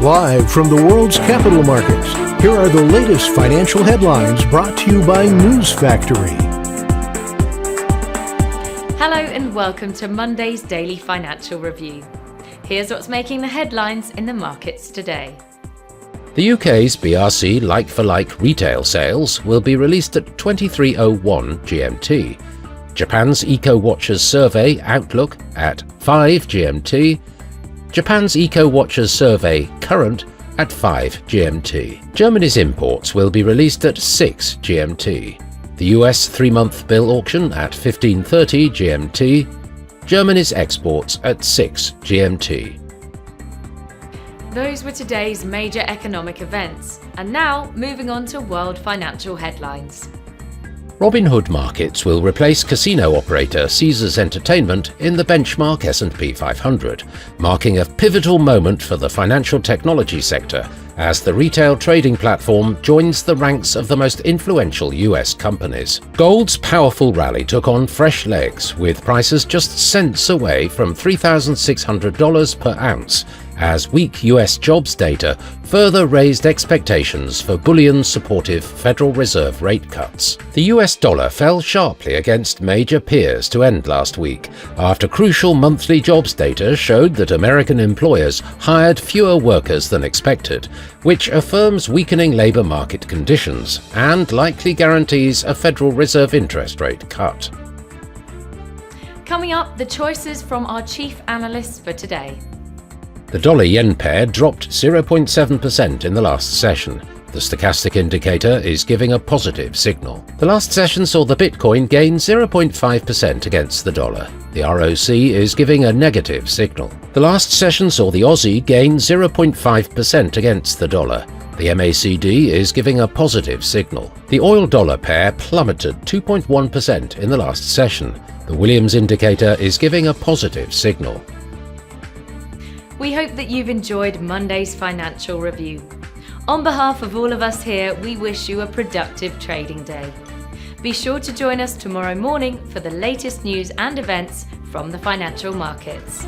Live from the world's capital markets, here are the latest financial headlines brought to you by News Factory. Hello and welcome to Monday's Daily Financial Review. Here's what's making the headlines in the markets today. The UK's BRC like-for-like retail sales will be released at 23:01 GMT. Japan's EcoWatchers survey outlook at 5 GMT. Japan's EcoWatchers survey current at 5 GMT. Germany's imports will be released at 6 GMT. The US 3-month bill auction at 15:30 GMT. Germany's exports at 6 GMT. Those were today's major economic events. And now, moving on to world financial headlines. Robinhood Markets will replace casino operator Caesars Entertainment in the benchmark S&P 500, marking a pivotal moment for the financial technology sector as the retail trading platform joins the ranks of the most influential US companies. Gold's powerful rally took on fresh legs, with prices just cents away from $3,600 per ounce, as weak US jobs data further raised expectations for bullion-supportive Federal Reserve rate cuts. The US dollar fell sharply against major peers to end last week, after crucial monthly jobs data showed that American employers hired fewer workers than expected, which affirms weakening labor market conditions and likely guarantees a Federal Reserve interest rate cut. Coming up, the choices from our chief analysts for today. The dollar-yen pair dropped 0.7% in the last session. The stochastic indicator is giving a positive signal. The last session saw the Bitcoin gain 0.5% against the dollar. The ROC is giving a negative signal. The last session saw the Aussie gain 0.5% against the dollar. The MACD is giving a positive signal. The oil-dollar pair plummeted 2.1% in the last session. The Williams indicator is giving a positive signal. We hope that you've enjoyed Monday's financial review. On behalf of all of us here, we wish you a productive trading day. Be sure to join us tomorrow morning for the latest news and events from the financial markets.